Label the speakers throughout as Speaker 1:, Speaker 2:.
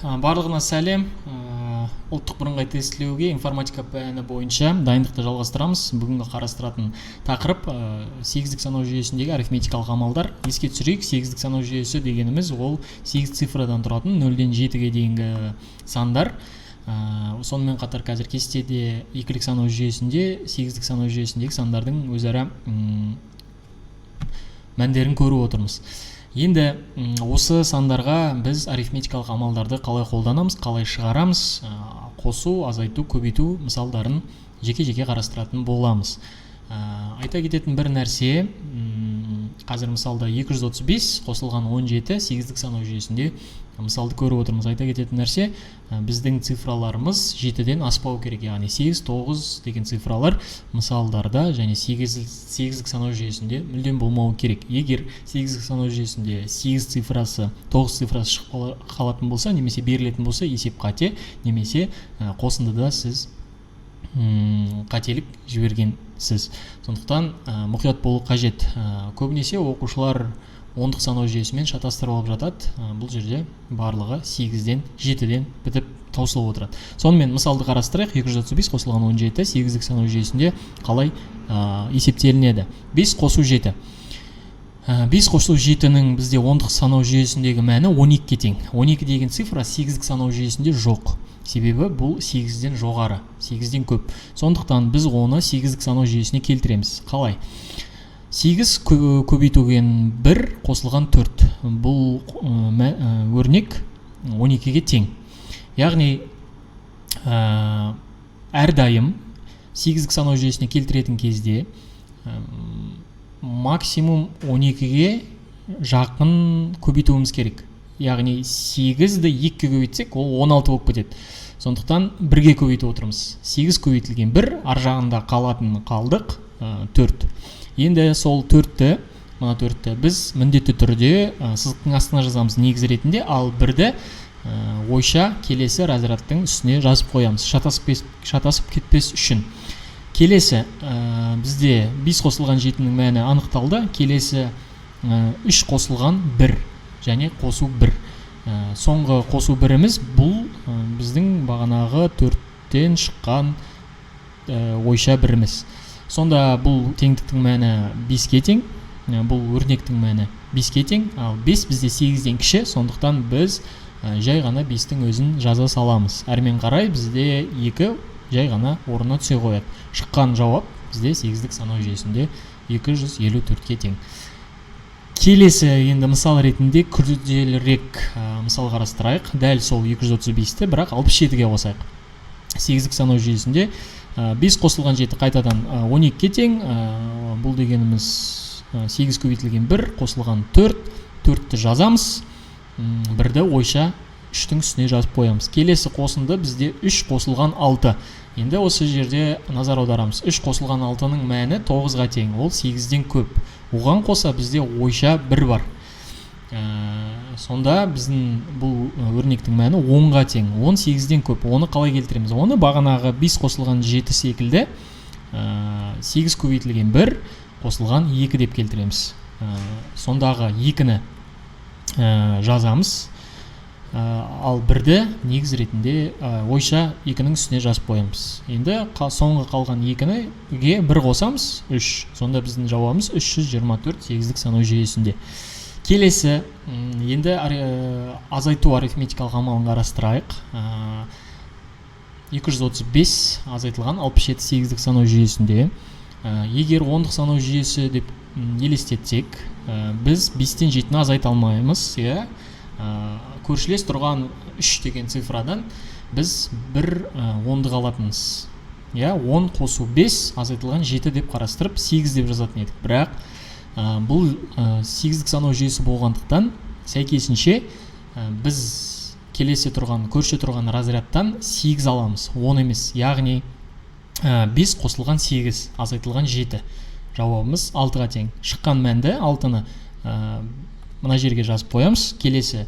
Speaker 1: Барлығына сәлем. Ұлттық бірыңғай тестілеуге информатика пәні бойынша дайындықты жалғастырамыз. Бүгінгі қарастыратын тақырып сегіздік санау жүйесіндегі арифметикалық амалдар. Еске түсірейік, сегіздік санау жүйесі дегеніміз ол 8 цифрадан тұратын 0-ден 7-ге дейінгі сандар. Сонымен қатар қазір кестеде екілік санау жүйесінде, сегіздік санау жүйесіндегі сандардың өзара мәндерін көріп отырмыз. Енді осы сандарға біз арифметикалық амалдарды қалай қолданамыз, қалай шығарамыз, қосу, азайту, көбейту мысалдарын жеке-жеке қарастыратын боламыз. Айта кететін бір нәрсе, қазір мысалда 235 қосылған 17 сегіздік санау жүйесінде мысалды көріп отырмыз. Айта кететін нәрсе, біздің цифраларымыз 7-ден аспау керек, яғни 8, 9 деген цифралар мысалдарда және сегіздік санау жүйесінде мүлдем болмауы керек. Егер сегіздік санау жүйесінде 8 цифрасы, 9 цифрасы шығып қалатын болса, немесе берілетін болса, есеп қате, немесе қосындыда сіз қателік жібергенсіз. Сондықтан мұқият болу қажет. Көбінесе оқушылар ондық санау жүйесімен шатастырып алып жатады. Бұл жерде барлығы 8-ден 7-ден бітіп таусылып отырады. Сонымен мысалды қарастырайық. 235 қосылған 17 сегіздік санау жүйесінде қалай есептелінеді? 5 қосу 7. 5 қосу 7-нің бізде ондық санау жүйесіндегі мәні 12-ге тең. 12 деген цифра сегіздік санау жүйесінде жоқ. Себебі бұл 8-ден жоғары, 8-ден көп. Сондықтан біз оны сегіздік санау жүйесіне келтіреміз. Қалай? 8 көбейтілген 1 қосылған 4. Бұл өрнек 12-ге тең. Яғни әрдайым сегіздік санау жүйесіне келтіретін кезде максимум 12-ге жақын көбейтуіміз керек. Яғни 8-ді 2-ге көбейтсек, ол 16 болып кетеді. Сондықтан 1-ге көбейтіп отырмыз. 8 көбейтілген 1, ар жағында қалатын қалдық 4. Енді сол 4-ті біз міндетті түрде сызықтың астына жазамыз негіз ретінде, ал 1-ді ойша келесі разрядтың үстіне жазып қоямыз, шатасып кетпес үшін. Келесі бізде 5 қосылған 7-нің мәні анықталды. Келесі 3 қосылған 1 және қосу 1. Соңғы қосу 1-іміз бұл біздің бағанағы 4-тен шыққан ойша 1-іміз. Сонда бұл теңдіктің мәні 5-ге тең, бұл өрнектің мәні 5-ге тең, ал 5 бізде 8-ден кіші, сондықтан біз жай ғана 5-тің өзін жаза саламыз. Әрмен қарай бізде 2 жай ғана орнына түсе қояды. Шыққан жауап бізде сегіздік санау жүйесінде 254-ке тең. Келесі енді мысал ретінде күрделірек мысал қарастырайық. Дәл сол 235-ті, бірақ 67-ге қосайық. Сегіздік санау жүйесінде 5 қосылған 7 қайтадан 12-ке тең. Бұл дегеніміз 8 көбейтілген 1 қосылған 4. 4-ті жазамыз. 1-ді ойша 3-тің үстіне жазып қоямыз. Келесі қосынды бізде 3 қосылған 6. Енді осы жерде назар аударамыз. 3 қосылған 6-ның мәні 9-ға тең. Ол 8-ден көп. Оған қоса бізде ойша 1 бар. Сонда біздің бұл өрнектің мәні 10-ға тең. 10 8-ден көп. Оны қалай келтіреміз? Оны бағанағы 5 қосылған 7 секілді 8 көбейтілген 1 қосылған 2 деп келтіреміз. Сондағы 2-ні жазамыз. Ал 1-ді негіз ретінде ойша 2-нің үстіне жазып қоямыз. Енді соңғы қалған 2-ге 1 қосамыз, 3. Сонда біздің жауабымыз 324 сегіздік санау жүйесінде. Келесі, енді азайту арифметикалық амалын қарастырайық. 235 азайтылған 67 сегіздік санау жүйесінде. Егер ондық санау жүйесі деп елестетсек, біз 5-тен 7-ні азайта алмаймыз. Көршілес тұрған 3 деген цифрадан біз бір ондық алатыныз. 10 қосу 5 азайтылған 7 деп қарастырып 8 деп жазатын едік. Бірақ бұл сегіздік санау жүйесі болғандықтан сәйкесінше біз көрші тұрған разрядтан 8 аламыз, 10 емес. Яғни 5 қосылған 8 азайтылған 7. Жауабымыз 6-ға тең. Шыққан мәнді 6-ны мына жерге жазып қоямыз. Келесі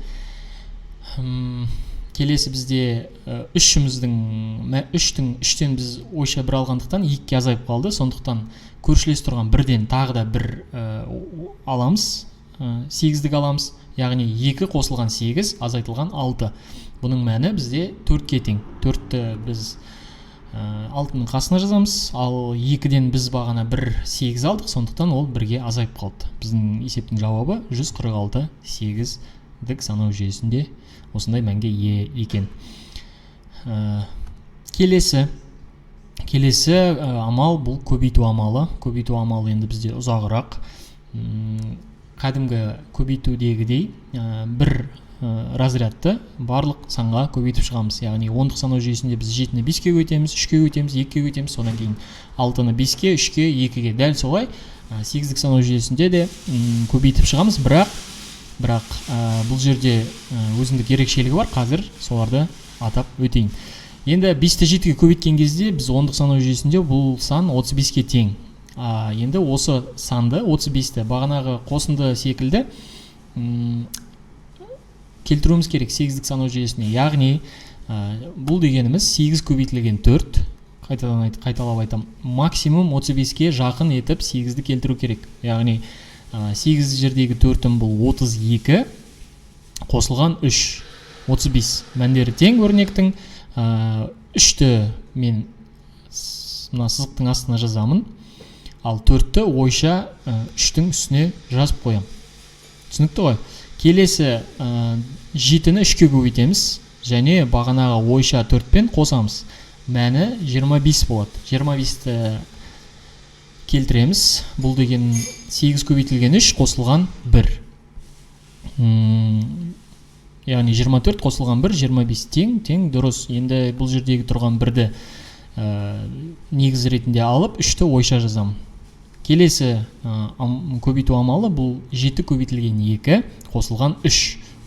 Speaker 1: бізде 3-тен біз ойша 1 алғандықтан 2-ге азайып қалды. Сондықтан көршілес тұрған 1-ден тағы да 1 аламыз, 8-дік аламыз. Яғни 2 қосылған 8 азайтылған 6. Бұның мәні бізде 4-ке тең. 4-ті біз 6-ның қасына жазамыз, ал 2-ден біз бағана 8 алдық, сондықтан ол 1-ге азайып қалды. Біздің есептің жауабы 146 8-дік санау жүйесінде осындай мәнге ие екен. Келесі амал бұл көбейту амалы. Көбейту амалы енді бізде ұзағырақ. Кәдімгі көбейтудегідей бір разрядты барлық санға көбейтіп шығамыз. Яғни 10-дық санау жүйесінде біз 7-ні 5-ке көбейтеміз, 3-ке көбейтеміз, 2-ке көбейтеміз, содан кейін 6-ны 5-ке, 3-ке, 2-ге. Дәл солай 8-дік санау жүйесінде де көбейтіп шығамыз, бірақ бұл жерде өзіндік ерекшелігі бар. Қазір соларды атап өтейін. Енді 5-ті 7-ге көбейткен кезде біз 10-дық санау жүйесінде бұл сан 35-ке тең. Енді осы санды 35-ті бағанағы қосынды секілді келтіруіміз керек 8-дік санау жүйесіне. Яғни бұл дегеніміз 8 көбейтілген 4, қайталап айтам, максимум 35-ке жақын етіп 8-ді келтіру керек. Яғни 8 жердегі 4-ім бұл 32, қосылған 3, 35. Мәндері тең өрнектің. 3-ті мен мына сызықтың астына жазамын, ал 4-ті ойша 3-тің үстіне жазып қоям. Түсінікті ғой? Келесі 7-ні 3-ке көбейтеміз және бағанаға ойша 4-пен қосамыз. Мәні 25 болады. 25-ті келтіреміз. Бұл деген 8 көбейтілген 3 қосылған 1. Яғни 24 қосылған 1, 25 тең, дұрыс. Енді бұл жердегі тұрған 1-ді негіз ретінде алып, 3-ті ойша жазамын. Келесі көбейту амалы бұл 7 көбейтілген 2 қосылған 3.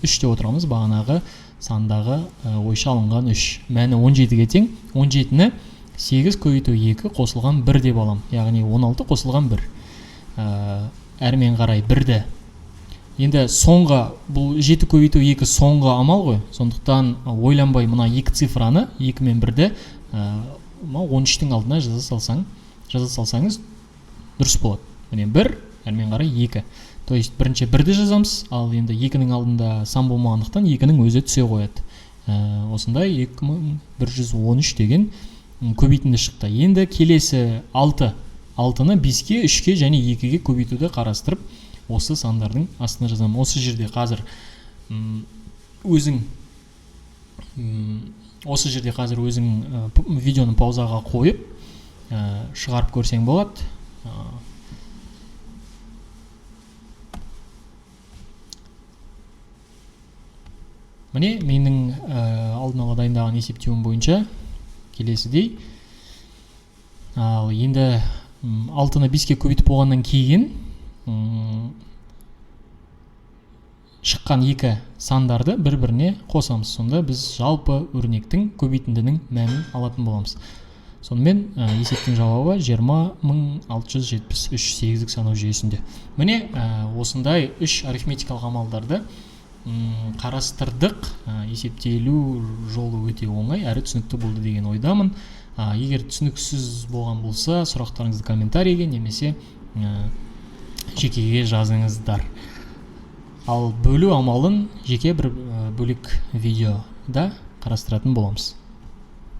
Speaker 1: 3-те отырамыз, бағанағы сандағы ойша алынған 3. Мәні 17-ге тең. 17-ні 8 көбейту 2 қосылған 1 деп алам. Яғни 16 қосылған 1. Әрмен қарай 1-ді. Енді соңғы, бұл 7 көбейту 2 соңғы амал ғой. Сондықтан ойланбай мұна 2 цифраны, 2 мен 1-ді 13-тің алдына жаза салсаңыз дұрыс болады. Міне 1, әрмен қарай 2. То есть бірінші 1-ді жазамыз, ал енді 2-нің алдында сан болмағандықтан 2-нің өзі түсе қояды. Осындай 2113 деген көбейтінді шықты. Енді келесі 6. 6-ны 5-ке, 3-ке және 2-ге көбейтуді қарастырып, осы сандардың астына жазамын. Осы жерде қазір өзің видеоны паузаға қойып шығарып көрсең болады. Міне менің алдын ала дайындаған есептеуім бойынша келесідей. Ал енді 6-ны 5-ке көбейтіп болғаннан кейін шыққан 2 сандарды бір-біріне қосамыз. Сонда біз жалпы өрнектің көбейтіндінің мәнін алатын боламыз. Сонымен есептің жауабы 20673 8-дік санау жүйесінде. Міне осындай 3 арифметикалық амалдарды қарастырдық. Есептелу жолы өте оңай, әрі түсінікті болды деген ойдамын. Егер түсініксіз болған болса, сұрақтарыңызды комментарийге немесе жекеге жазыңыздар. Ал бөлу амалын жеке бір бөлек видеода қарастыратын боламыз.